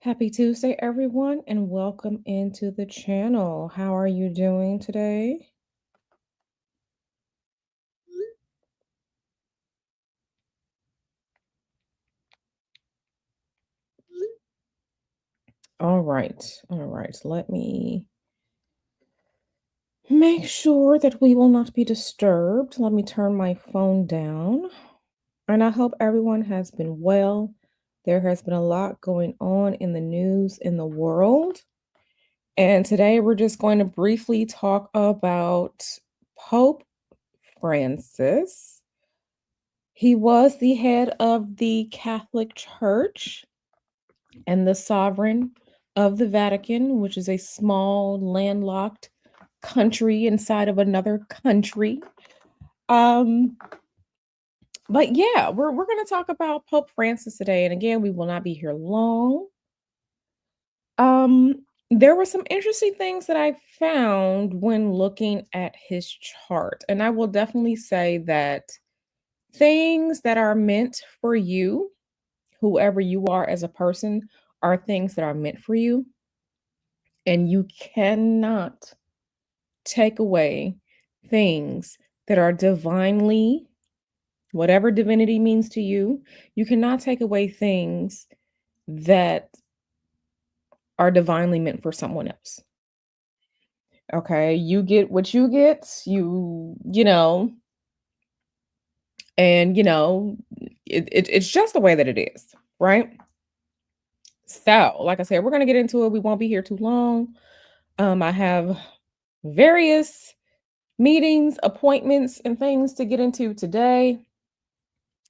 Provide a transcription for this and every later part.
Happy Tuesday, everyone, and welcome into the channel. How are you doing today? All right. Let me make sure that we will not be disturbed. Let me turn my phone down. And I hope everyone has been well. There has been a lot going on in the news in the world. And today we're just going to briefly talk about Pope Francis. He was the head of the Catholic Church and the sovereign of the Vatican, which is a small landlocked country inside of another country. Um, but yeah, we're gonna talk about Pope Francis today. And again, we will not be here long. There were some interesting things that I found when looking at his chart, and I will definitely say that things that are meant for you, whoever you are as a person, are things that are meant for you. And you cannot take away things that are divinely, whatever divinity means to you, you cannot take away things that are divinely meant for someone else. Okay. You get what you get, and it's just the way that it is, right? So, like I said, we're gonna get into it. We won't be here too long. I have various meetings, appointments, and things to get into today.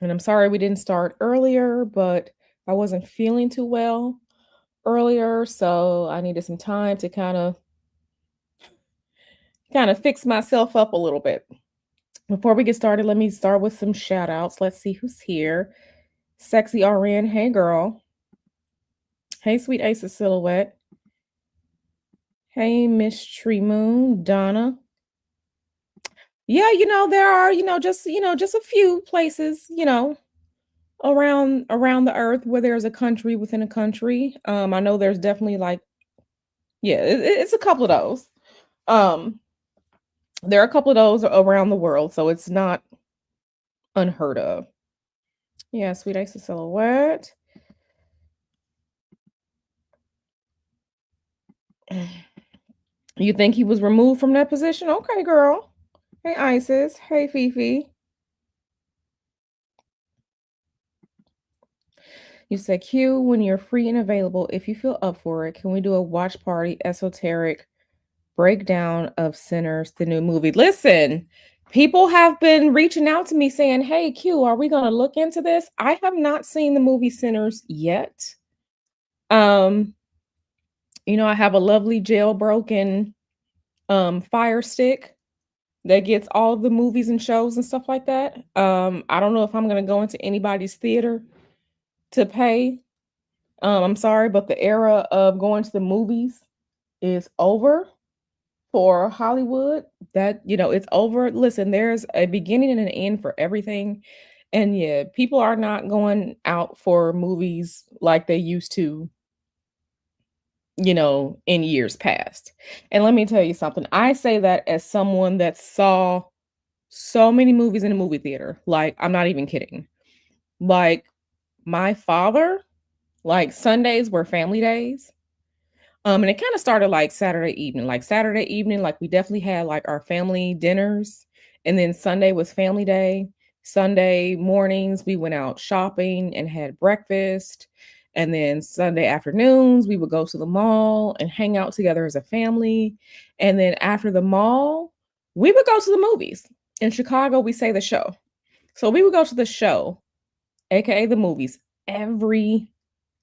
And I'm sorry we didn't start earlier, but I wasn't feeling too well earlier, so I needed some time to kind of fix myself up a little bit. Before we get started, let me start with some shout outs. Let's see who's here. Sexy RN, hey girl. Hey sweet Ace of Silhouette. Hey Miss Tree Moon, Donna. Yeah, there are, just a few places, around the earth where there's a country within a country. I know there's definitely like, yeah, it's a couple of those. Um, there are a couple of those around the world, so it's not unheard of. Yeah, sweet Ace of Silhouette. You think he was removed from that position? Okay, girl. Hey, Isis. Hey, Fifi. You said Q when you're free and available. If you feel up for it, can we do a watch party esoteric breakdown of Sinners, the new movie? Listen, people have been reaching out to me saying, "Hey, Q, are we going to look into this?" I have not seen the movie Sinners yet. Um, I have a lovely jailbroken fire stick that gets all the movies and shows and stuff like that. I don't know if I'm going to go into anybody's theater to pay. I'm sorry, but the era of going to the movies is over for Hollywood. That, it's over. Listen, there's a beginning and an end for everything. And yeah, people are not going out for movies like they used to, in years past. And let me tell you something. I say that as someone that saw so many movies in a movie theater. Like, I'm not even kidding. Like, my father, like, Sundays were family days. And it kind of started like Saturday evening. Like Saturday evening, like we definitely had like our family dinners. And then Sunday was family day. Sunday mornings, we went out shopping and had breakfast. And then Sunday afternoons, we would go to the mall and hang out together as a family. And then after the mall, we would go to the movies. In Chicago, we say the show. So we would go to the show, aka the movies, every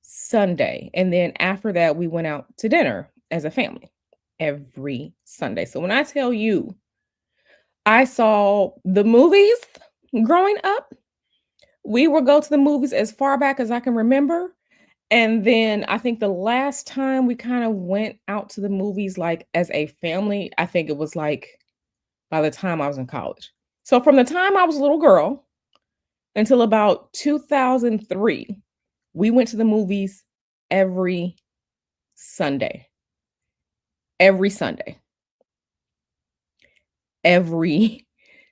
Sunday. And then after that, we went out to dinner as a family every Sunday. So when I tell you, I saw the movies growing up, we would go to the movies as far back as I can remember. And then I think the last time we kind of went out to the movies like as a family, I think it was like by the time I was in college. So from the time I was a little girl until about 2003, we went to the movies every Sunday, every Sunday, every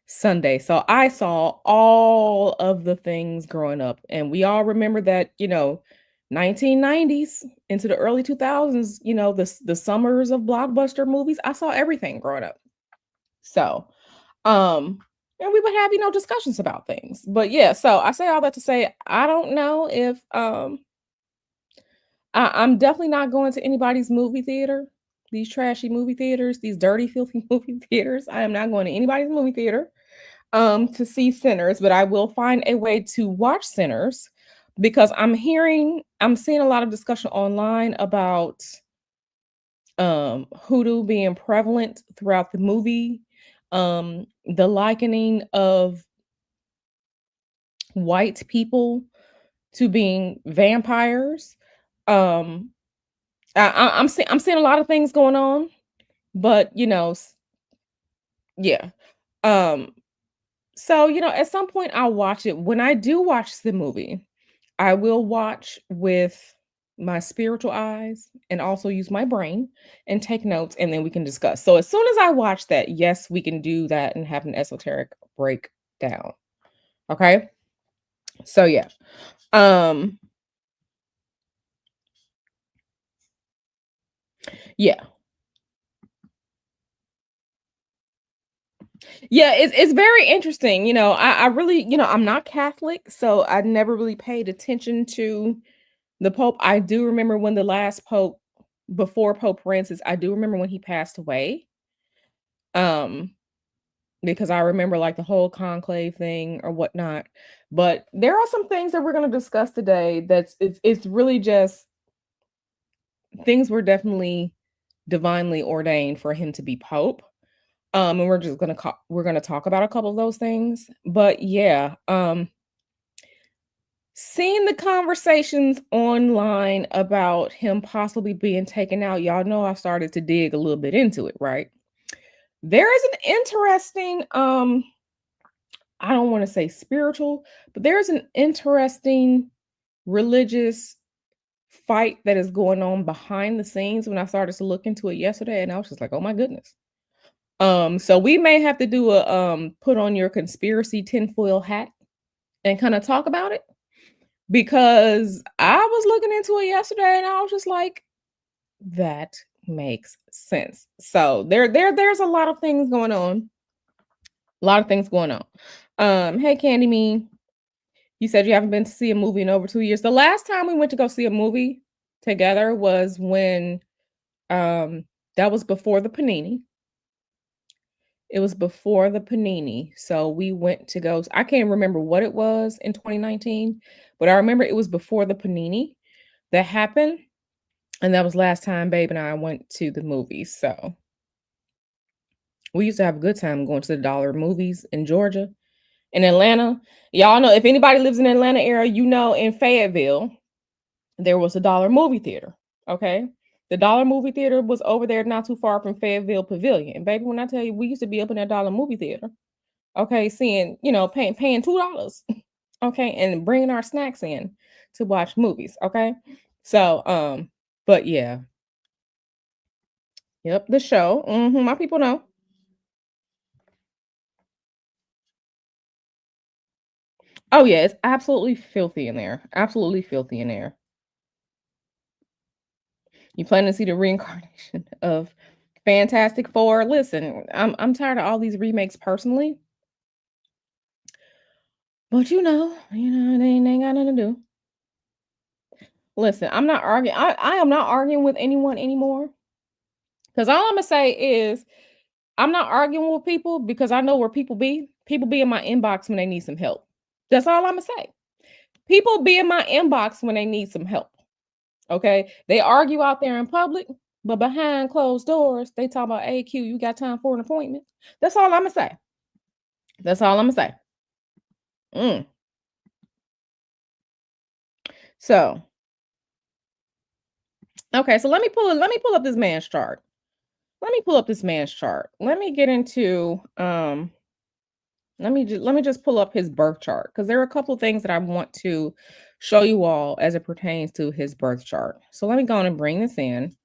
Sunday. So I saw all of the things growing up, and we all remember that, 1990s into the early 2000s, the summers of blockbuster movies. I saw everything growing up. So, um, and we would have, discussions about things. But yeah, so I say all that to say I don't know if I'm definitely not going to anybody's movie theater. These trashy movie theaters, these dirty, filthy movie theaters. I am not going to anybody's movie theater to see Sinners, but I will find a way to watch Sinners because I'm seeing a lot of discussion online about hoodoo being prevalent throughout the movie, the likening of white people to being vampires. Um, I'm seeing a lot of things going on, but yeah. Um, so at some point I'll watch it. When I do watch the movie, I will watch with my spiritual eyes and also use my brain and take notes, and then we can discuss. So as soon as I watch that, yes, we can do that and have an esoteric breakdown. Okay? So yeah. Um yeah. Yeah, it's very interesting. I really, I'm not Catholic, so I never really paid attention to the Pope. I do remember when the last Pope before Pope Francis, I do remember when he passed away. Um because I remember like the whole conclave thing or whatnot. But there are some things that we're going to discuss today it's really just things were definitely divinely ordained for him to be pope. And we're going to talk about a couple of those things. But yeah, seeing the conversations online about him possibly being taken out, y'all know I started to dig a little bit into it, right? There is an interesting I don't want to say spiritual, but there's an interesting religious fight that is going on behind the scenes when I started to look into it yesterday, and I was just like, "Oh my goodness." So we may have to do a put on your conspiracy tinfoil hat and kind of talk about it because I was looking into it yesterday and I was just like, that makes sense. So there's a lot of things going on. A lot of things going on. Hey Candy Me. You said you haven't been to see a movie in over 2 years. The last time we went to go see a movie together was when that was before the panini. It was before the panini. So we went to go I can't remember what it was in 2019, but I remember it was before the panini that happened. And that was last time Babe and I went to the movies. So we used to have a good time going to the dollar movies in Georgia. In Atlanta, y'all know if anybody lives in the Atlanta area, in Fayetteville, there was a dollar movie theater. Okay. The dollar movie theater was over there not too far from Fayetteville Pavilion. And baby, when I tell you we used to be up in that dollar movie theater, okay, seeing, paying $2. Okay, and bringing our snacks in to watch movies. Okay. So but yeah, yep, the show. My people know. Oh yeah, it's absolutely filthy in there. Absolutely filthy in there. You plan to see the reincarnation of Fantastic Four? Listen, I'm tired of all these remakes personally, but they ain't got nothing to do. Listen, I'm not arguing. I am not arguing with anyone anymore. Because all I'm gonna say is I'm not arguing with people because I know where people be. People be in my inbox when they need some help. That's all I'm gonna say. People be in my inbox when they need some help. Okay. They argue out there in public, but behind closed doors, they talk about AQ, you got time for an appointment. That's all I'm gonna say. That's all I'm gonna say. Mm. So okay, so let me pull up this man's chart. Let me pull up this man's chart. Let me get into let me just pull up his birth chart because there are a couple of things that I want to show you all as it pertains to his birth chart. So let me go on and bring this in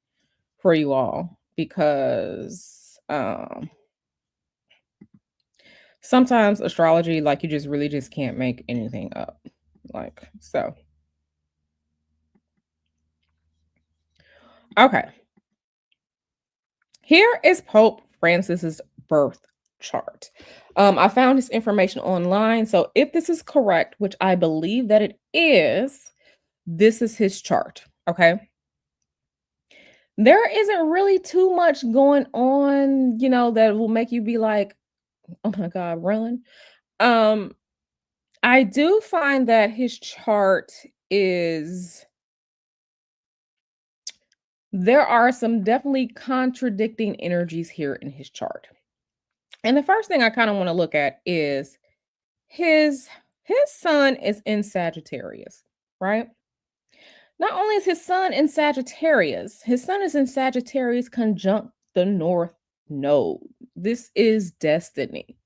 for you all because sometimes astrology, like you just really just can't make anything up. Like, so, okay. Here is Pope Francis's birth chart. I found this information online. So if this is correct, which I believe that it is, this is his chart. Okay. There isn't really too much going on, that will make you be like, oh my God, run. Um, I do find that his chart is there are some definitely contradicting energies here in his chart. And the first thing I kind of want to look at is his his sun is in Sagittarius, right? Not only is his sun in Sagittarius, his sun is in Sagittarius conjunct the North Node. This is destiny.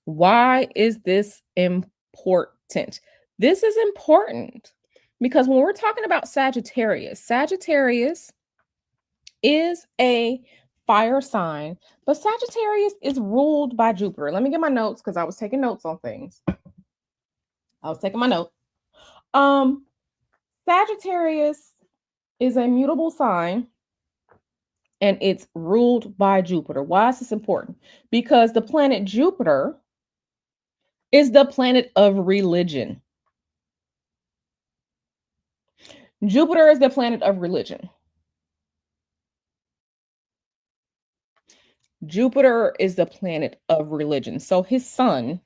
Why is this important? This is important because when we're talking about Sagittarius, Sagittarius is a fire sign, but Sagittarius is ruled by Jupiter. Let me get my notes because I was taking notes on things. I was taking my note. Um, Sagittarius is a mutable sign and it's ruled by Jupiter. Why is this important? Because the planet Jupiter is the planet of religion. Jupiter is the planet of religion. Jupiter is the planet of religion. So his sun,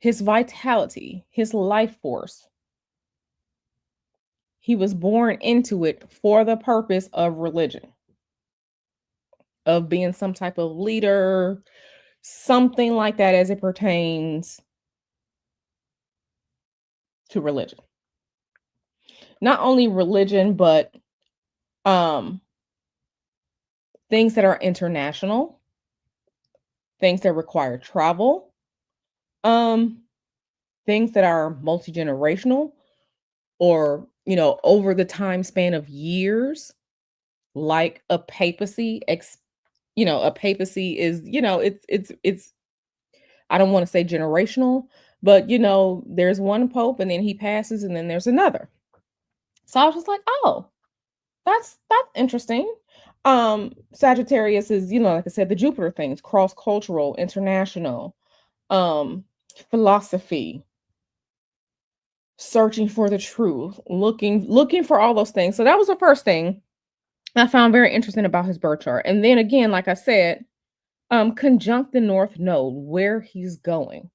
his vitality, his life force, he was born into it for the purpose of religion, of being some type of leader, something like that as it pertains to religion. Not only religion, but um things that are international, things that require travel, um things that are multi-generational or, over the time span of years, like a papacy a papacy is, it's I don't want to say generational, but there's one pope and then he passes and then there's another. So I was just like, "Oh, that's interesting." Sagittarius is, like I said, the Jupiter things, cross-cultural, international, um, philosophy, searching for the truth, looking for all those things. So that was the first thing I found very interesting about his birth chart. And then again, like I said, conjunct the North Node, where he's going,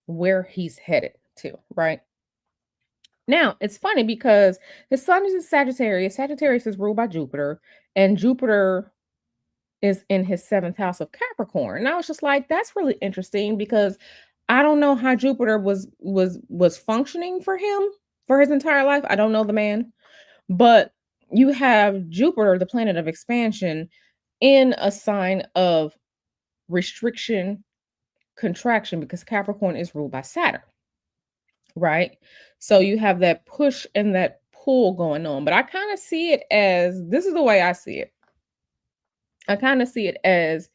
where he's headed to, right? Now, it's funny because his sun is in Sagittarius. Sagittarius is ruled by Jupiter, and Jupiter is in his seventh house of Capricorn. And I was just like, that's really interesting because I don't know how Jupiter was functioning for him for his entire life. I don't know the man, but you have Jupiter, the planet of expansion, in a sign of restriction, contraction, because Capricorn is ruled by Saturn, right? So you have that push and that pull going on. But I kind of see it as this is the way I see it. I kind of see it as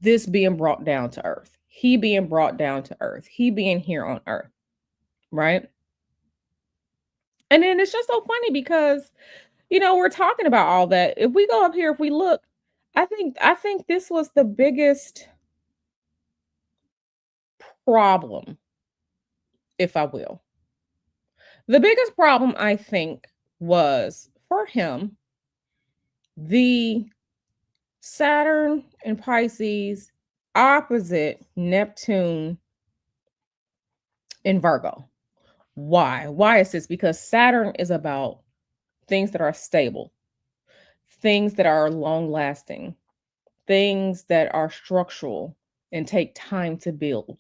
this being brought down to earth, he being brought down to earth, he being here on earth, right? And then it's just so funny because, we're talking about all that. If we go up here, if we look, I think this was the biggest problem, if I will. The biggest problem I think was for him the Saturn and Pisces opposite Neptune in Virgo. Why? Why is this? Because Saturn is about things that are stable, things that are long lasting, things that are structural and take time to build,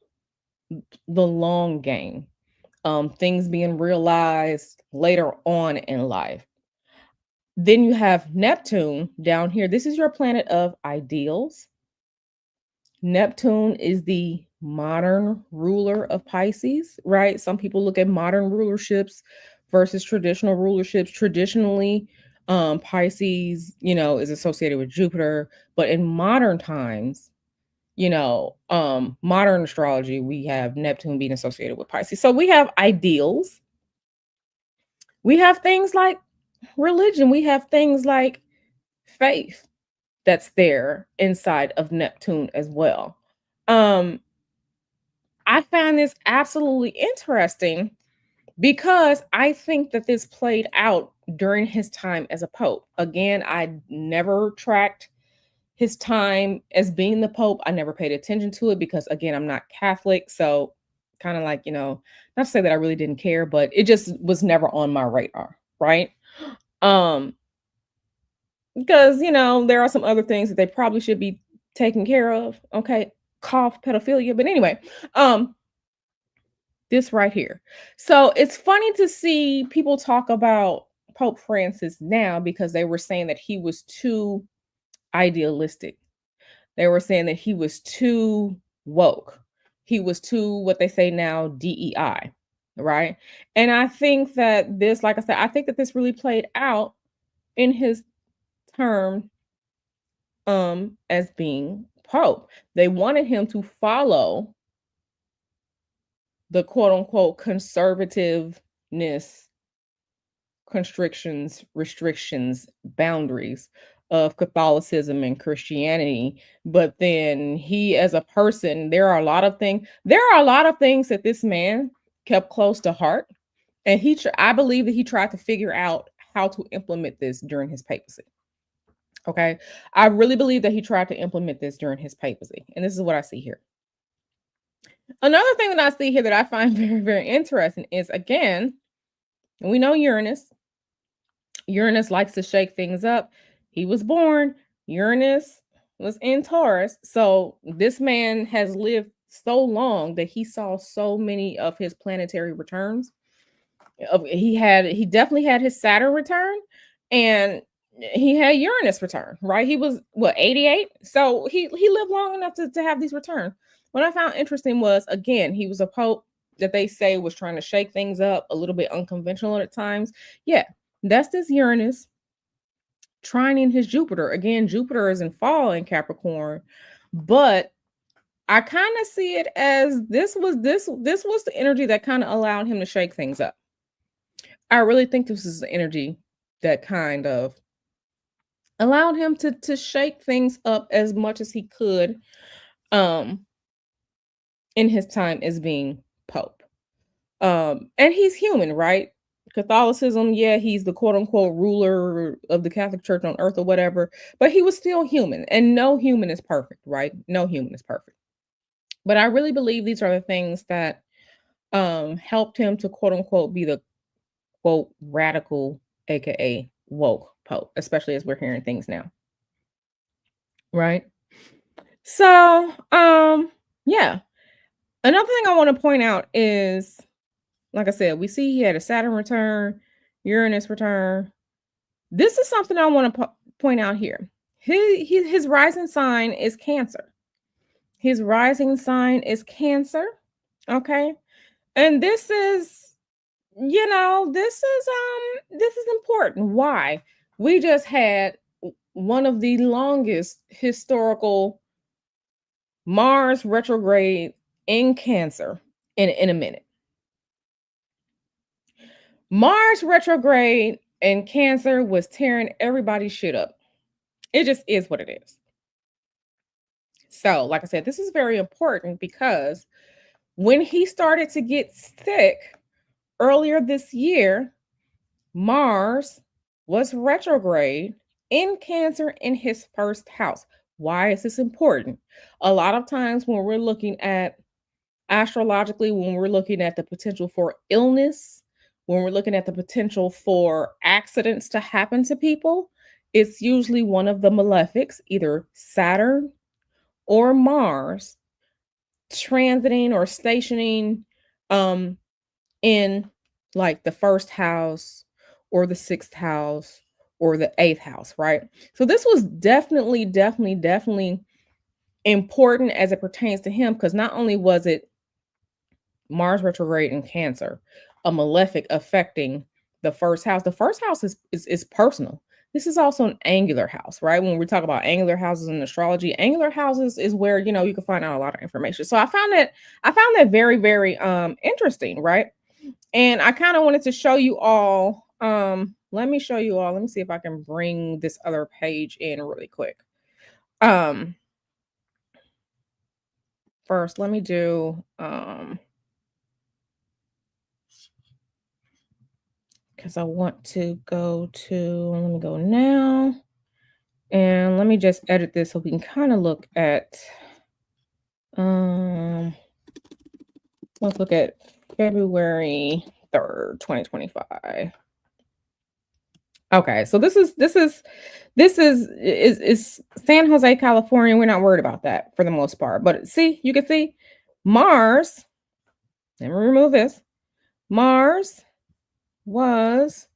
the long game, things being realized later on in life. Then you have Neptune down here. This is your planet of ideals. Neptune is the modern ruler of Pisces, right? Some people look at modern rulerships versus traditional rulerships. Traditionally, Pisces, is associated with Jupiter, but in modern times, modern astrology, we have Neptune being associated with Pisces. So we have ideals. We have things like religion. We have things like faith that's there inside of Neptune as well. Um, I find this absolutely interesting because I think that this played out during his time as a pope. Again, I never tracked his time as being the pope. I never paid attention to it because, again, I'm not Catholic. So, kind of like, not to say that I really didn't care, but it just was never on my radar. Right. Um, because, there are some other things that they probably should be taken care of. Okay. Cough pedophilia. But anyway, um, this right here. So it's funny to see people talk about Pope Francis now because they were saying that he was too idealistic. They were saying that he was too woke. He was too, what they say now, DEI, right? And I think that this, like I said, I think that this really played out in his term as being Pope. They wanted him to follow the quote unquote conservativeness constrictions, restrictions, boundaries of Catholicism and Christianity. But then he, as a person, there are a lot of things that this man kept close to heart. And I believe that he tried to figure out how to implement this during his papacy. Okay. I really believe that he tried to implement this during his papacy. And this is what I see here. Another thing that I see here that I find very, very interesting is, again, we know Uranus likes to shake things up. He was born, Uranus was in Taurus. So this man has lived so long that he saw so many of his planetary returns. He definitely had his Saturn return, and he had Uranus return, right? He was what, 88? So he lived long enough to have these returns. What I found interesting was, again, he was a pope that they say was trying to shake things up, a little bit unconventional at times. Yeah, that's this Uranus trining his Jupiter. Again, Jupiter is in fall in Capricorn, but I kind of see it as this was the energy that kind of allowed him to shake things up. I really think this is the energy that kind of allowed him to shake things up as much as he could um in his time as being pope. And he's human, right? Catholicism, yeah, he's the quote unquote ruler of the Catholic Church on earth or whatever, but he was still human, and no human is perfect, right? No human is perfect. But I really believe these are the things that helped him to quote unquote be the quote radical, aka woke pope, especially as we're hearing things now. Right? So, yeah. Another thing I want to point out is, like I said, we see he had a Saturn return, Uranus return. This is something I want to point out here. His rising sign is Cancer. His rising sign is Cancer. Okay. And this is important. Why? We just had one of the longest historical Mars retrograde in Cancer in a minute. Mars retrograde in Cancer was tearing everybody's shit up. It just is what it is. So, like I said, this is very important because when he started to get sick earlier this year, Mars was retrograde in Cancer in his first house. Why is this important? A lot of times when we're looking at astrologically, when we're looking at the potential for illness, when we're looking at the potential for accidents to happen to people, it's usually one of the malefics, either Saturn or Mars, transiting or stationing um in like the first house or the sixth house or the eighth house, right? So this was definitely important as it pertains to him because not only was it Mars retrograde in Cancer, a malefic affecting the first house. The first house is personal. This is also an angular house, right? When we talk about angular houses in astrology, angular houses is where you can find out a lot of information. So I found that very very interesting, right? And I kind of wanted to show you all. Let me show you all. Let me see if I can bring this other page in really quick. Um, First, let me do because I want to go to, let me go now. And let me just edit this so we can kind of look at, um, let's look at February 3rd, 2025. Okay, so this is San Jose, California. We're not worried about that for the most part. But see, you can see Mars, let me remove this. Mars was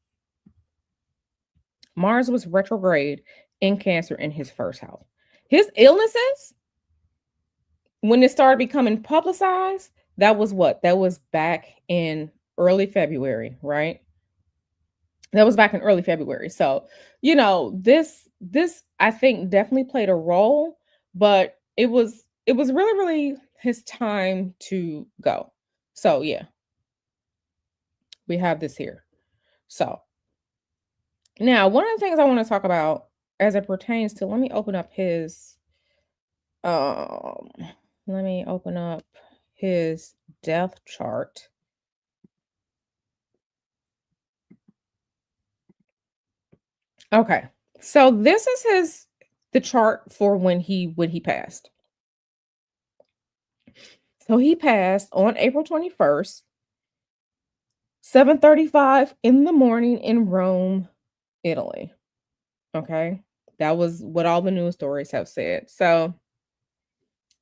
Mars was retrograde in Cancer in his first house. His illnesses, when it started becoming publicized, that was what? That was back in early February, right? That was back in early February. So, this I think definitely played a role, but it was really really his time to go. So, yeah, we have this here. So, now one of the things I want to talk about as it pertains to, um let me open up his death chart. Okay. So this is the chart for when he passed. So he passed on April 21st, 7:35 in the morning in Rome, Italy. Okay? That was what all the news stories have said. So,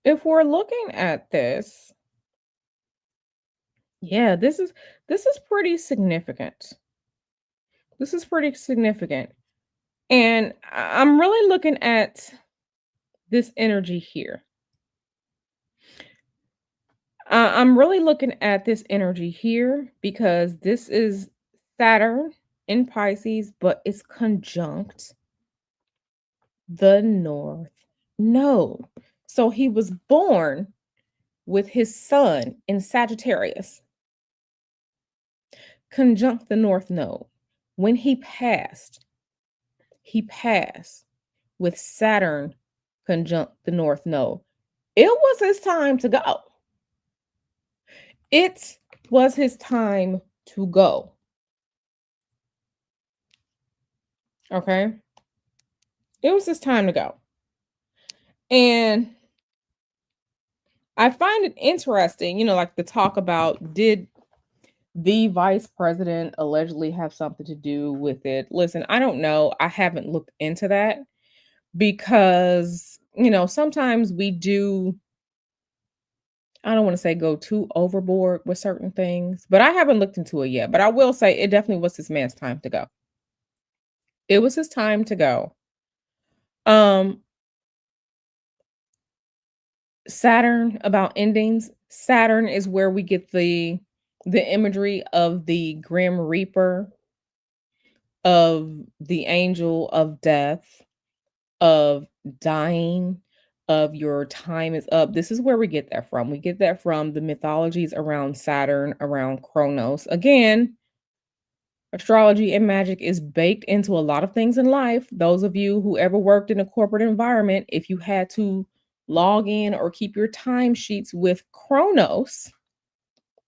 if we're looking at this, yeah, this is pretty significant. This is pretty significant. And I'm really looking at this energy here. I'm really looking at this energy here because this is Saturn in Pisces, but it's conjunct the North Node. So he was born with his sun in Sagittarius, conjunct the North Node. When he passed with Saturn conjunct the North Node. It was his time to go. It was his time to go. Okay. It was his time to go. And I find it interesting, like the talk about, did the vice president allegedly have something to do with it? Listen, I don't know. I haven't looked into that because, sometimes we do, I don't want to say go too overboard with certain things, but I haven't looked into it yet. But I will say it definitely was this man's time to go. It was his time to go. Um, Saturn, about endings. Saturn is where we get the imagery of the grim reaper, of the angel of death, of dying, of your time is up. This is where we get that from. We get that from the mythologies around Saturn, around Chronos. Again, astrology and magic is baked into a lot of things in life. Those of you who ever worked in a corporate environment, if you had to log in or keep your time sheets with Chronos,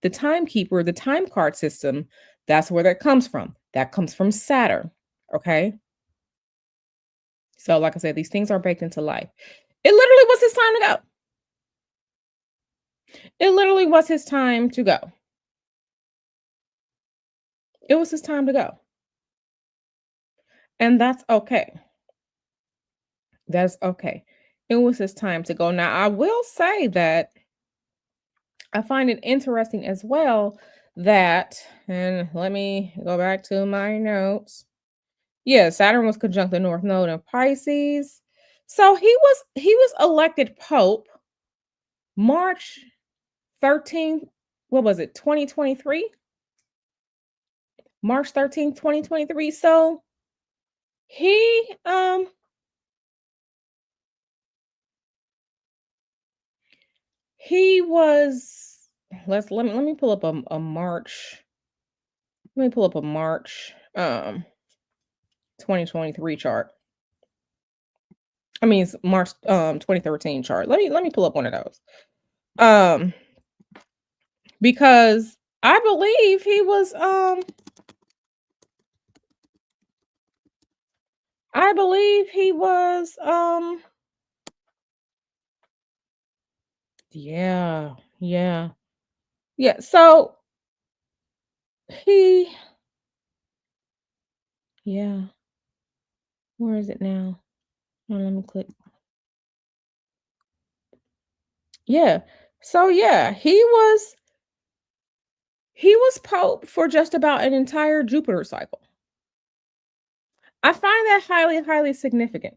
the timekeeper, the time card system, that's where that comes from. That comes from Saturn. Okay. So, like I said, these things are baked into life. It literally was his time to go. It literally was his time to go. It was his time to go. And that's okay. That's okay. It was his time to go. Now, I will say that I find it interesting as well that, and let me go back to my notes. Yeah, Saturn was conjunct the North Node in Pisces. So he was elected pope March 13th. What was it? 2023? March 13th, 2023. So he he was let me pull up a March. Let me pull up a March 2023 chart. I mean March 2013 chart. Let me pull up one of those. Um because I believe he was yeah, yeah. Yeah, so he yeah, where is it now? Let me click. Yeah. So yeah, he was pope for just about an entire Jupiter cycle. I find that highly, highly significant.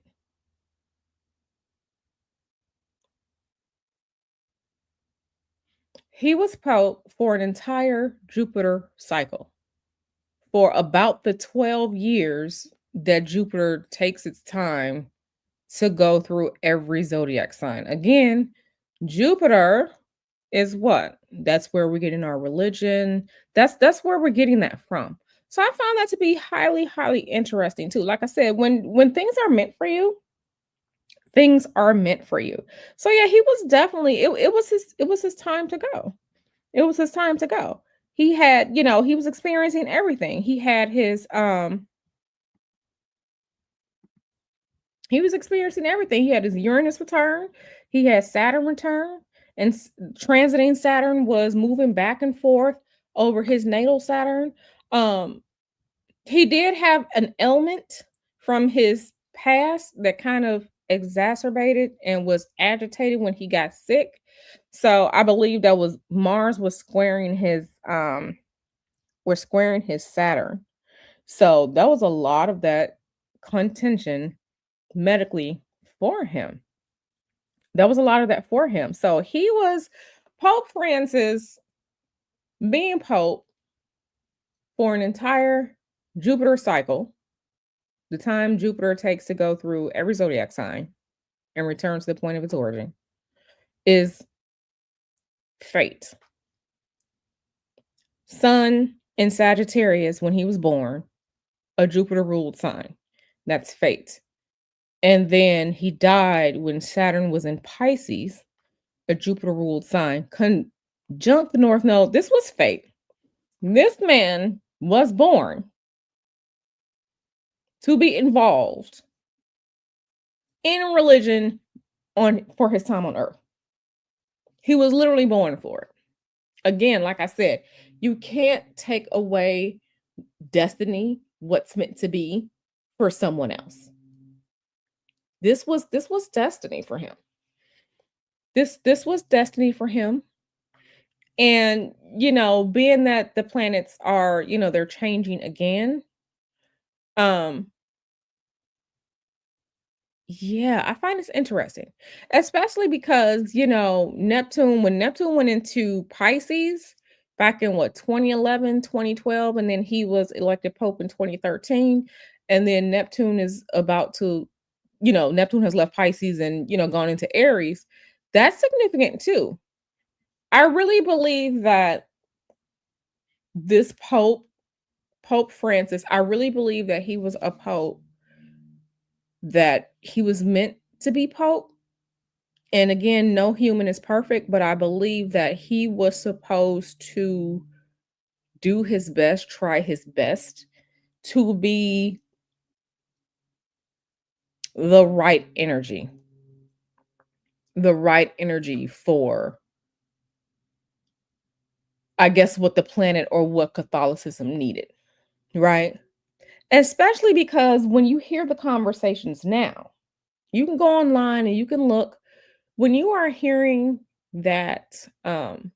He was pope for an entire Jupiter cycle for about the 12 years that Jupiter takes its time to go through every zodiac sign. Again, Jupiter is what? That's where we're getting our religion. That's where we're getting that from. So I found that to be highly, highly interesting too. Like I said, when things are meant for you, things are meant for you. So yeah, he was definitely it was his time to go. It was his time to go. He was experiencing everything. He was experiencing everything. He had his Uranus return, he had Saturn return, and transiting Saturn was moving back and forth over his natal Saturn. Um, he did have an ailment from his past that kind of exacerbated and was agitated when he got sick. So I believe that was Mars was squaring his Saturn. So that was a lot of that contention medically for him. That was a lot of that for him. So he was Pope Francis being Pope for an entire Jupiter cycle, the time Jupiter takes to go through every zodiac sign and return to the point of its origin, is fate. Sun in Sagittarius when he was born, a Jupiter ruled sign. That's fate. And then he died when Saturn was in Pisces, a Jupiter ruled sign. Conjunct the North Node. This was fate. This man was born to be involved in religion on for his time on earth. He was literally born for it. Again, like I said, you can't take away destiny, what's meant to be for someone else. This was destiny for him. This was destiny for him. And being that the planets are, they're changing again. Um Yeah, I find this interesting, especially because, when Neptune went into Pisces back in what, 2011, 2012, and then he was elected Pope in 2013. And then Neptune has left Pisces and, gone into Aries. That's significant too. I really believe that this Pope Francis, I really believe that he was a Pope, that he was meant to be Pope. And again, no human is perfect, but I believe that he was supposed to do his best, try his best to be the right energy, the right energy for, I guess, what the planet or what Catholicism needed, right? Especially because when you hear the conversations now, you can go online and you can look when you are hearing that, the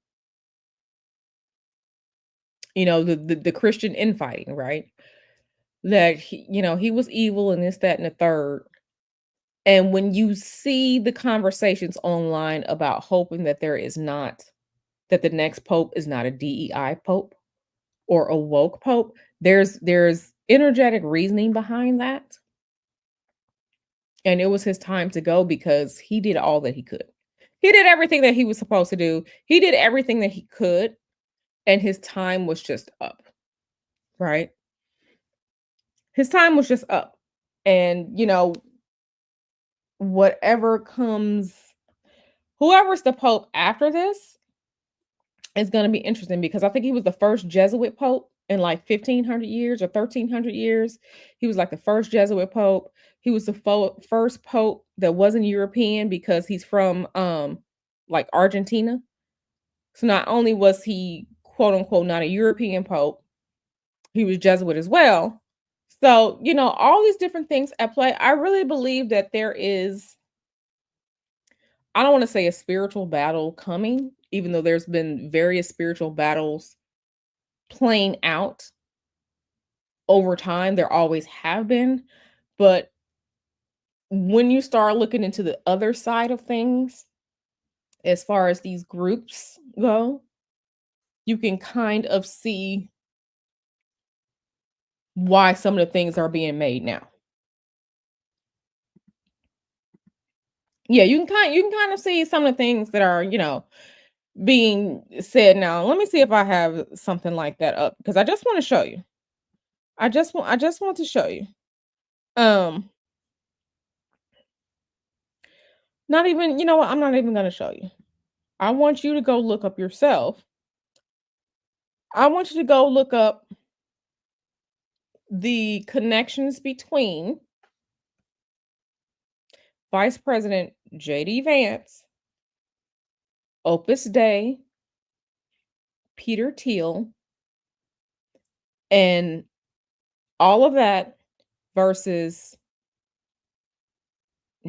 Christian infighting, right? That he was evil and this, that, and the third. And when you see the conversations online about hoping that there is not that the next pope is not a DEI pope or a woke pope, there's energetic reasoning behind that. And it was his time to go because he did all that he could. He did everything that he was supposed to do. He did everything that he could, and his time was just up, right? His time was just up. And, whatever comes, whoever's the pope after this is going to be interesting because I think he was the first Jesuit pope in like 1500 years or 1300 years. He was like the first Jesuit pope. He was the first pope that wasn't European because he's from like Argentina. So not only was he quote unquote not a European pope, he was Jesuit as well. So, all these different things at play. I really believe that there is, I don't want to say a spiritual battle coming, even though there's been various spiritual battles playing out over time. There always have been. But when you start looking into the other side of things, as far as these groups go, you can kind of see why some of the things are being made now. Yeah, you can kind of see some of the things that are, being said now. Let me see if I have something like that up because I just want to show you. I just want to show you. Um Not even, you know what? I'm not even going to show you. I want you to go look up yourself. I want you to go look up the connections between Vice President JD Vance, Opus Dei, Peter Thiel, and all of that versus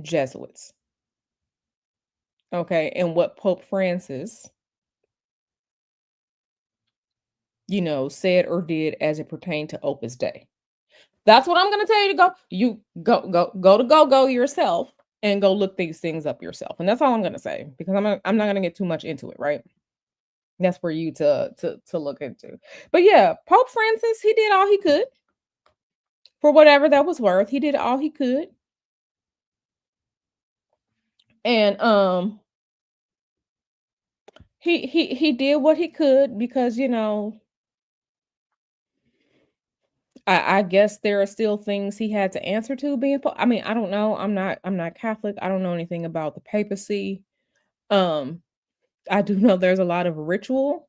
Jesuits. Okay, and what Pope Francis, said or did as it pertained to Opus Dei. That's what I'm gonna tell you to go. You go yourself and go look these things up yourself. And that's all I'm gonna say because I'm not gonna get too much into it, right? That's for you to look into. But yeah, Pope Francis, he did all he could for whatever that was worth. He did all he could. And he did what he could because I guess there are still things he had to answer to being I mean, I don't know. I'm not Catholic. I don't know anything about the papacy. Um, I do know there's a lot of ritual.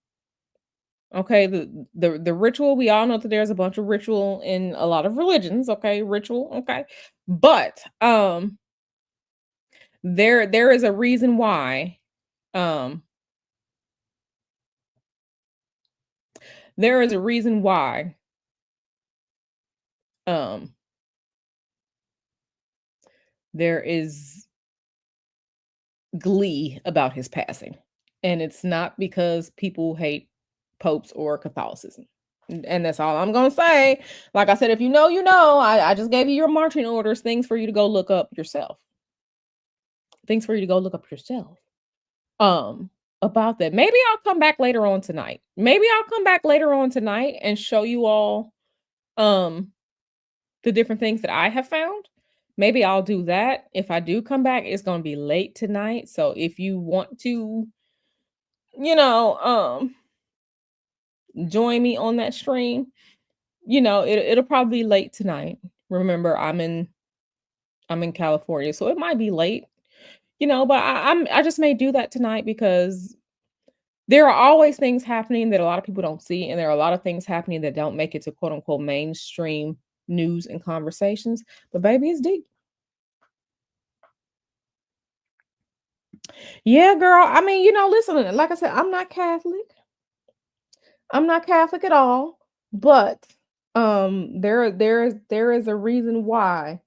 Okay, the ritual, we all know that there's a bunch of ritual in a lot of religions, okay? Ritual, okay? But there is a reason why um there is a reason why um there is glee about his passing. And it's not because people hate popes or Catholicism. And that's all I'm gonna say. Like I said, if you know, you know. I just gave you your marching orders, things for you to go look up yourself. Things for you to go look up yourself. Um, about that. Maybe I'll come back later on tonight. Maybe I'll come back later on tonight and show you all um the different things that I have found. Maybe I'll do that. If I do come back, it's gonna be late tonight. So if you want to, you know, join me on that stream, it'll probably be late tonight. Remember, I'm in California, so it might be late, but I just may do that tonight because there are always things happening that a lot of people don't see, and there are a lot of things happening that don't make it to quote unquote mainstream news and conversations. But baby, it's deep. Yeah, girl. I mean, listen, like I said, I'm not Catholic. I'm not Catholic at all, but there is a reason why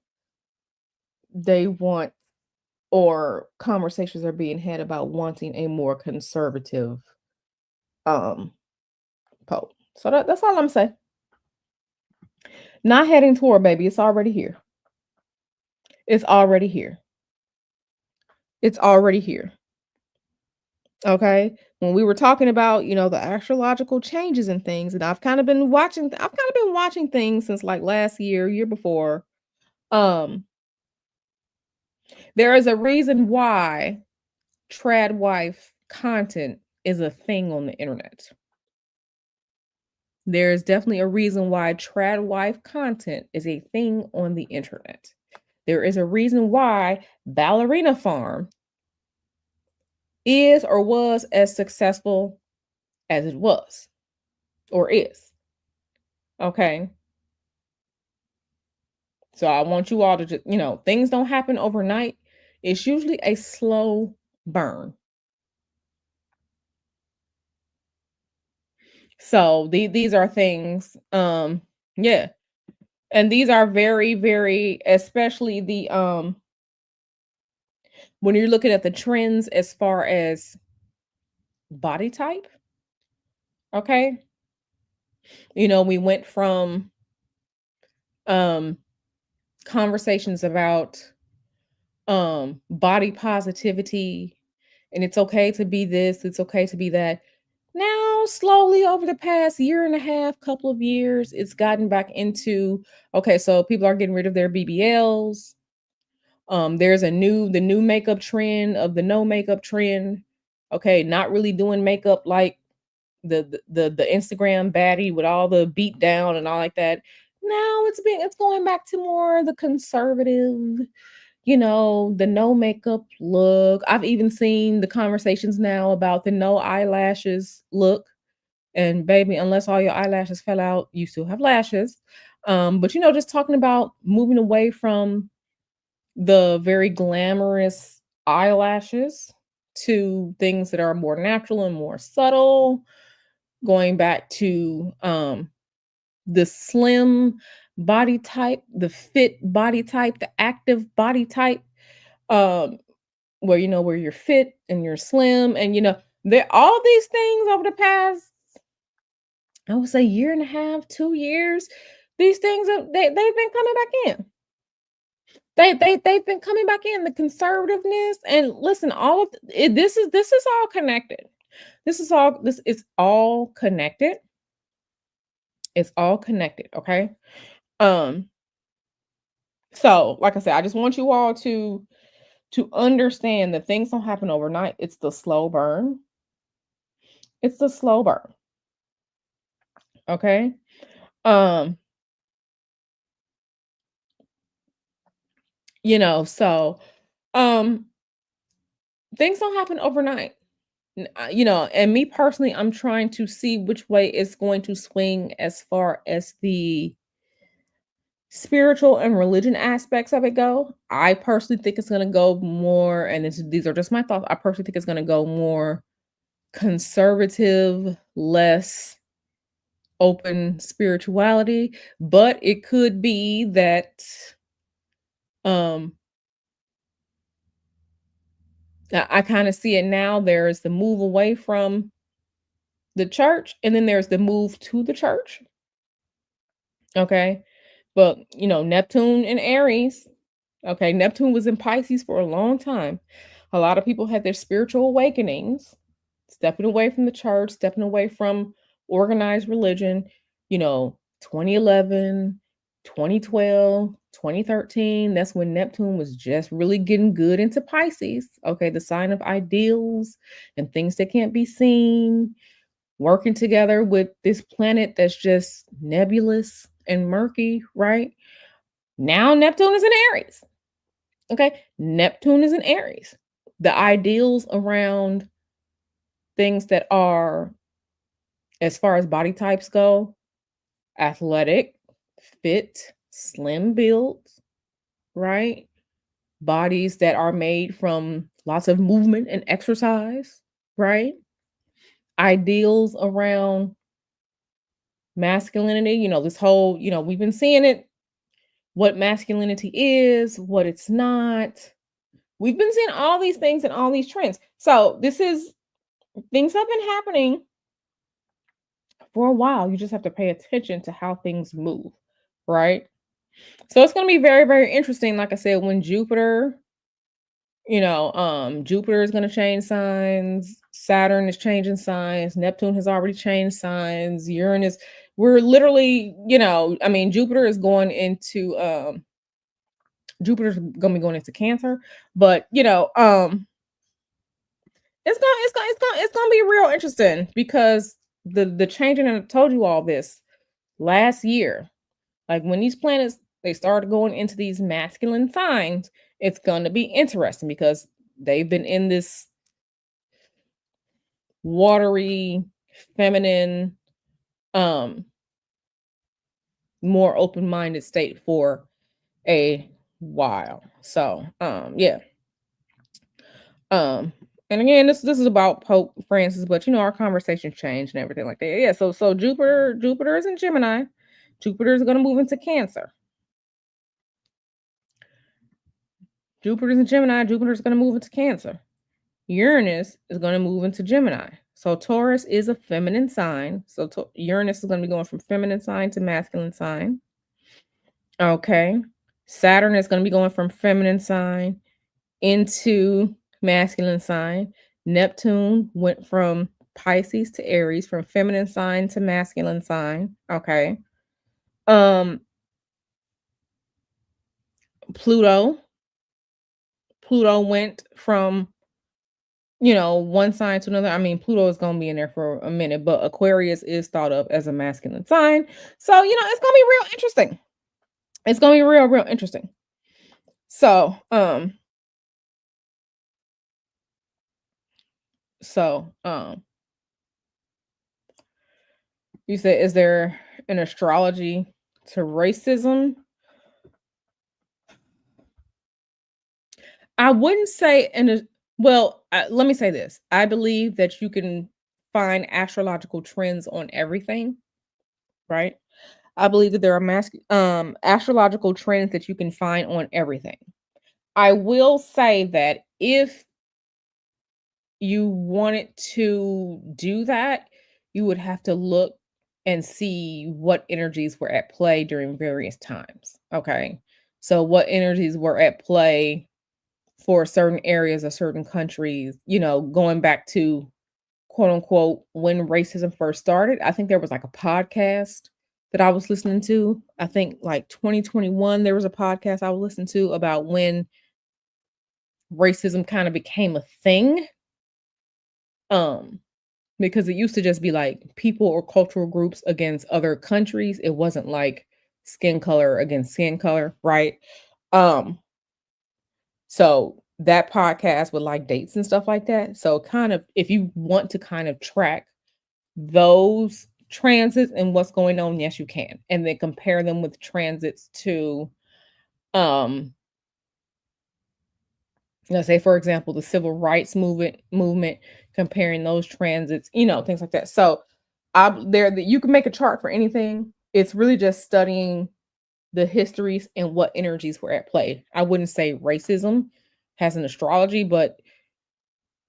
they want or conversations are being had about wanting a more conservative um pope. So that's all I'm saying. Not heading toward, baby. It's already here. It's already here. It's already here. Okay. When we were talking about, the astrological changes and things, and I've kind of been watching things since like last year, year before. Um, there is a reason why trad wife content is a thing on the internet. There is definitely a reason why trad wife content is a thing on the internet. There is a reason why Ballerina Farm is or was as successful as it was or is. Okay. So I want you all to just, things don't happen overnight. It's usually a slow burn. So these are things, yeah. And these are very, very, especially when you're looking at the trends as far as body type, okay? We went from um conversations about body positivity, and it's okay to be this, it's okay to be that. Now, slowly over the past year and a half, couple of years, it's gotten back into, okay, so people are getting rid of their BBLs. There's the new makeup trend of the no makeup trend. Okay, not really doing makeup like the Instagram baddie with all the beat down and all like that. Now it's going back to more the conservative, the no makeup look. I've even seen the conversations now about the no eyelashes look. And baby, unless all your eyelashes fell out, you still have lashes. But just talking about moving away from the very glamorous eyelashes to things that are more natural and more subtle, going back to the slim body type, the fit body type, the active body type, um, where you're fit and you're slim, and there all these things over the past, I would say, year and a half, 2 years. These things they've been coming back in. They've been coming back in, the conservativeness. And listen, all of it, this is all connected. This is all connected. It's all connected. Okay. Um. So, like I said, I just want you all to understand that things don't happen overnight. It's the slow burn. It's the slow burn. Okay. Um. So um things don't happen overnight. And me personally, I'm trying to see which way it's going to swing as far as the spiritual and religion aspects of it go. I personally think it's going to go more, and these are just my thoughts. I personally think it's going to go more conservative, less open spirituality, but it could be that um I kind of see it now. There's the move away from the church, and then there's the move to the church. Okay. But, Neptune and Aries, okay, Neptune was in Pisces for a long time. A lot of people had their spiritual awakenings, stepping away from the church, stepping away from organized religion, 2011, 2012, 2013. That's when Neptune was just really getting good into Pisces. Okay, the sign of ideals and things that can't be seen, working together with this planet that's just nebulous and murky, right? Now Neptune is in Aries. Okay. Neptune is in Aries. The ideals around things that are, as far as body types go, athletic, fit, slim builds, right? Bodies that are made from lots of movement and exercise, right? Ideals around masculinity, this whole, we've been seeing it, what masculinity is, what it's not. We've been seeing all these things and all these trends. So things have been happening for a while. You just have to pay attention to how things move, right? So it's going to be very, very interesting. Like I said, when Jupiter Jupiter is going to change signs, Saturn is changing signs, Neptune has already changed signs, Uranus, we're literally, I mean, Jupiter's going to be going into Cancer, but it's gonna be real interesting because the changing, and I told you all this last year. Like when these planets they started going into these masculine signs, it's gonna be interesting because they've been in this watery, feminine, um, more open-minded state for a while. So yeah. Um, and again, this is about Pope Francis, but our conversation changed and everything like that. Yeah, so Jupiter is in Gemini. Jupiter is going to move into Cancer. Jupiter is in Gemini. Jupiter is going to move into Cancer. Uranus is going to move into Gemini. So Taurus is a feminine sign. So Uranus is going to be going from feminine sign to masculine sign. Okay. Saturn is going to be going from feminine sign into masculine sign. Neptune went from Pisces to Aries, from feminine sign to masculine sign. Okay. Um Pluto. Pluto went from, one sign to another. I mean, Pluto is going to be in there for a minute, but Aquarius is thought of as a masculine sign. So, it's going to be real interesting. It's going to be real interesting. So, so, you said, is there an astrology to racism? I wouldn't say let me say this. I believe that you can find astrological trends on everything, right? I believe that there are astrological trends that you can find on everything. I will say that if you wanted to do that, you would have to look and see what energies were at play during various times. Okay. So what energies were at play for certain areas or certain countries, going back to quote unquote when racism first started. I think there was like a podcast that I was listening to. I think like 2021, there was a podcast I was listening to about when racism kind of became a thing. Um, because it used to just be like people or cultural groups against other countries. It wasn't like skin color against skin color, right? Um, so that podcast with like dates and stuff like that. So kind of if you want to kind of track those transits and what's going on, yes, you can. And then compare them with transits to um let's say for example the civil rights movement, comparing those transits, things like that. So you can make a chart for anything. It's really just studying the histories and what energies were at play. I wouldn't say racism has an astrology, but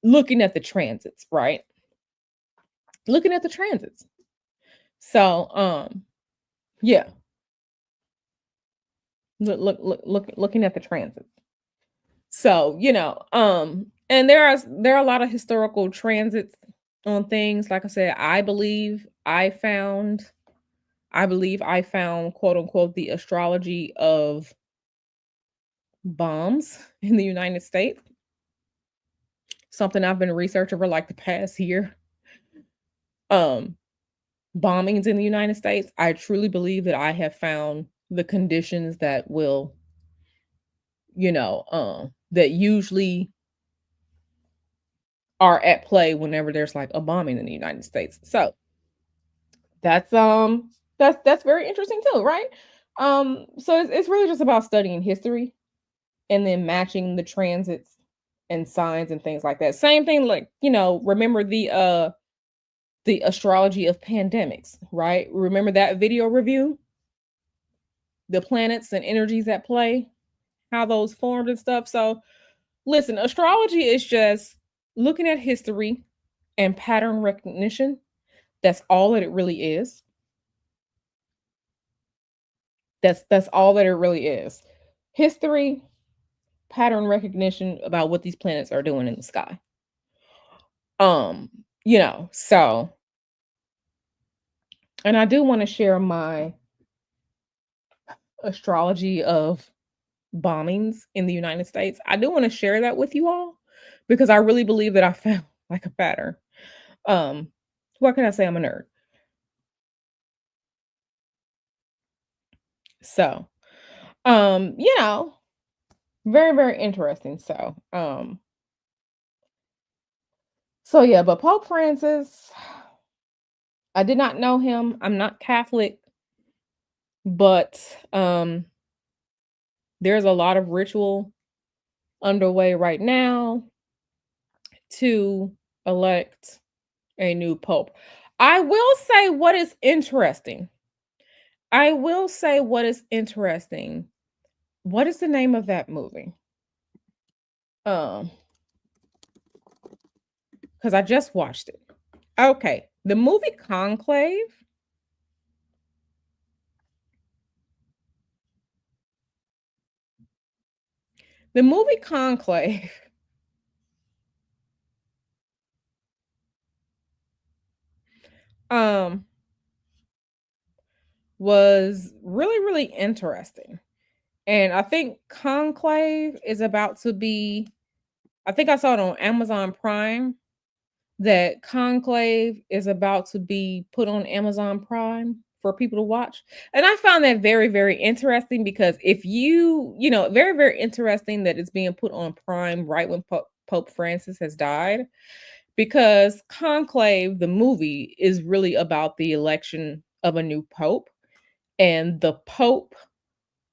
looking at the transits, right? Looking at the transits. So yeah, looking at the transits. So, and there are a lot of historical transits on things. Like I said, I believe I found quote unquote the astrology of bombs in the United States. Something I've been researching for like the past year. Um, Bombings in the United States. I truly believe that I have found the conditions that will, that usually are at play whenever there's like a bombing in the United States. So that's very interesting too, right? So it's really just about studying history and then matching the transits and signs and things like that. Same thing, like, remember the astrology of pandemics, right? Remember that video review? The planets and energies at play, how those formed and stuff. So listen, astrology is just looking at history and pattern recognition. That's all that it really is. That's all that it really is. History, pattern recognition about what these planets are doing in the sky. Um, so and I do want to share my astrology of bombings in the United States. I do want to share that with you all because I really believe that I found like a pattern. Um, what can I say? I'm a nerd. So, you know, very, very interesting. So yeah, but Pope Francis, I did not know him. I'm not Catholic, but there's a lot of ritual underway right now to elect a new pope. I will say what is interesting. I will say what is interesting. What is the name of that movie? Um, because I just watched it. Okay, the movie Conclave. The movie Conclave um was really, really interesting. And I think Conclave is about to be, I think I saw it on Amazon Prime that Conclave is about to be put on Amazon Prime for people to watch. And I found that very, very interesting because if very, very interesting that it's being put on Prime right when Pope Francis has died, because Conclave, the movie, is really about the election of a new pope. And the pope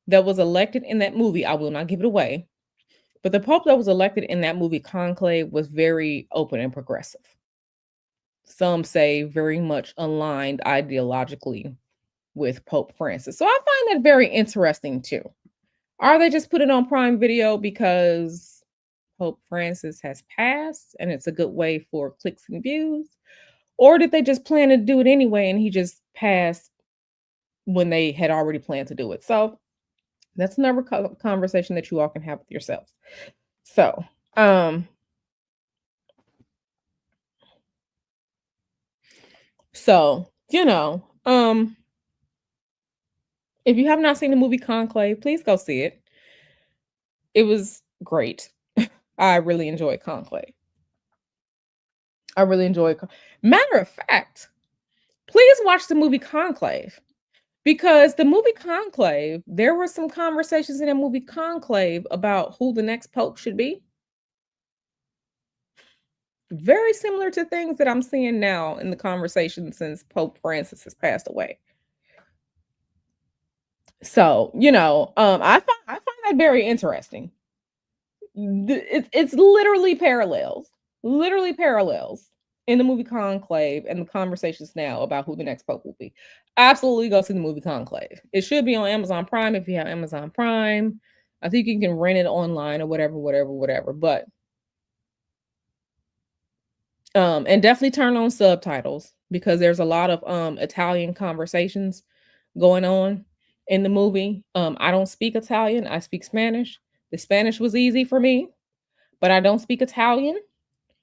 that was elected in that movie, I will not give it away, but the pope that was elected in that movie, Conclave, was very open and progressive. Some say very much aligned ideologically with Pope Francis. So I find that very interesting too. Are they just putting on Prime Video because Pope Francis has passed and it's a good way for clicks and views? Or did they just plan to do it anyway and he just passed when they had already planned to do it? So that's another conversation that you all can have with yourselves. So, um, so if you have not seen the movie Conclave, please go see it. It was great. I really enjoyed Conclave. I really enjoyed. Matter of fact, please watch the movie Conclave because the movie Conclave, there were some conversations in that movie Conclave about who the next pope should be. Very similar to things that I'm seeing now in the conversation since Pope Francis has passed away. So, I find that very interesting. It's literally parallels in the movie Conclave and the conversations now about who the next pope will be. Absolutely go see the movie Conclave. It should be on Amazon Prime if you have Amazon Prime. I think you can rent it online or whatever, whatever, whatever. But and definitely turn on subtitles because there's a lot of Italian conversations going on in the movie. I don't speak Italian, I speak Spanish. The Spanish was easy for me, but I don't speak Italian.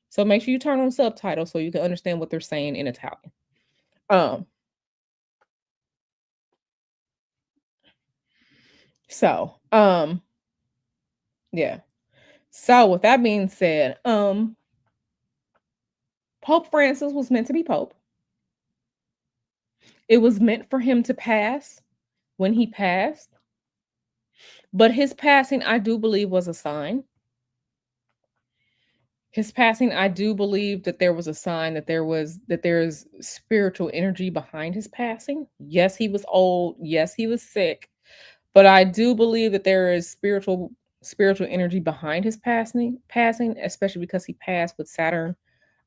So make sure you turn on subtitles so you can understand what they're saying in Italian. Um, so yeah. So with that being said, Pope Francis was meant to be Pope. It was meant for him to pass when he passed, but his passing, I do believe, was a sign. His passing, I do believe that there was a sign that there's spiritual energy behind his passing. Yes, he was old. Yes, he was sick. But I do believe that there is spiritual energy behind his passing, especially because he passed with Saturn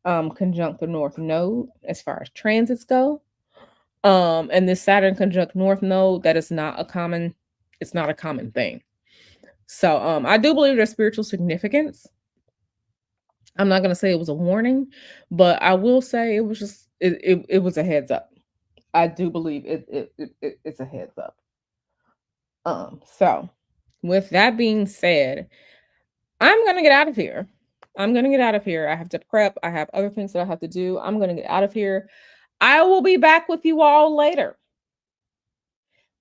conjunct the North Node as far as transits go. And this Saturn conjunct North Node, that is not a common, it's not a common thing. So I do believe there's spiritual significance. I'm not gonna say it was a warning, but I will say it was just it was a heads up. I do believe it's a heads up. So with that being said, I'm gonna get out of here. I'm gonna get out of here. I have to prep. I have other things that I have to do. I'm gonna get out of here. I will be back with you all later.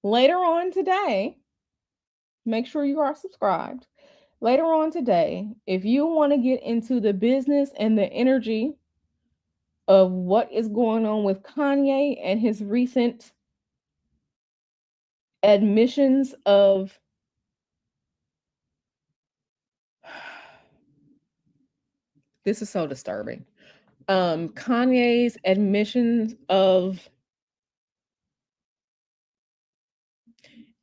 Later on today, make sure you are subscribed. Later on today, if you want to get into the business and the energy of what is going on with Kanye and his recent admissions of this is so disturbing. Kanye's admissions of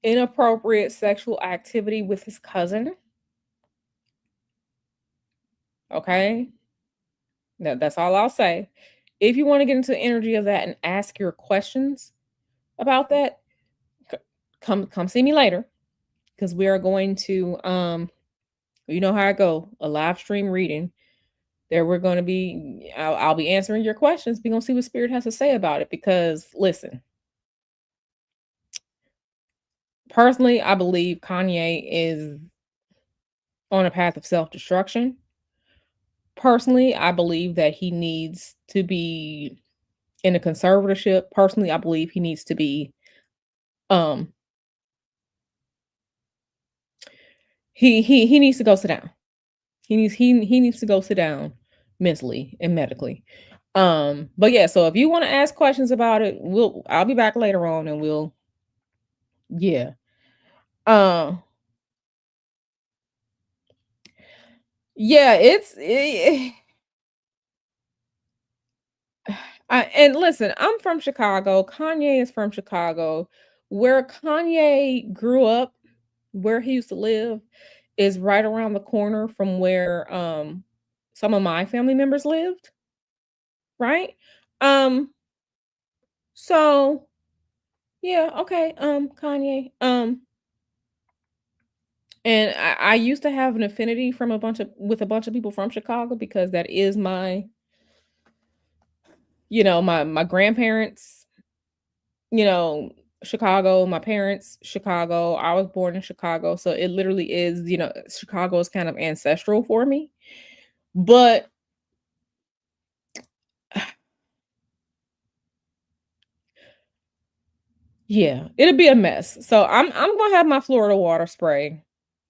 inappropriate sexual activity with his cousin. Okay. That's all I'll say. If you want to get into the energy of that and ask your questions about that, c- come see me later because we are going to you know how I go, a live stream reading. There we're going to be I'll be answering your questions. We're going to see what spirit has to say about it because listen, personally, I believe Kanye is on a path of self-destruction. Personally, I believe that he needs to be in a conservatorship. Personally, I believe he needs to be um he needs to go sit down. He needs to go sit down mentally and medically. But yeah, so if you want to ask questions about it, I'll be back later on and we'll yeah. Um yeah, and listen, I'm from Chicago. Kanye is from Chicago. Where Kanye grew up, where he used to live is right around the corner from where some of my family members lived, right? Um so yeah, okay, Kanye. And I used to have an affinity from a bunch of people from Chicago because that is my, my grandparents, you know, Chicago, my parents, Chicago. I was born in Chicago, so it literally is, Chicago is kind of ancestral for me. But yeah, it'll be a mess. So I'm gonna have my Florida water spray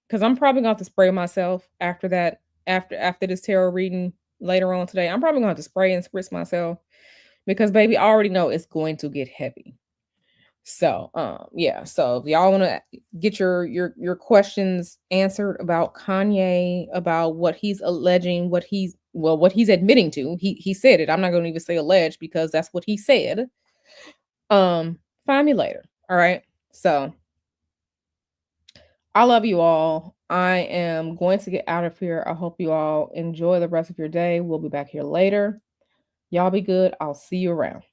because I'm probably gonna have to spray myself after that, after this tarot reading later on today. I'm probably gonna have to spray and spritz myself because baby, I already know it's going to get heavy. So, yeah. So if y'all want to get your questions answered about Kanye, about what he's alleging, what he's admitting to, he said it. I'm not going to even say alleged because that's what he said. Find me later. All right. So I love you all. I am going to get out of here. I hope you all enjoy the rest of your day. We'll be back here later. Y'all be good. I'll see you around.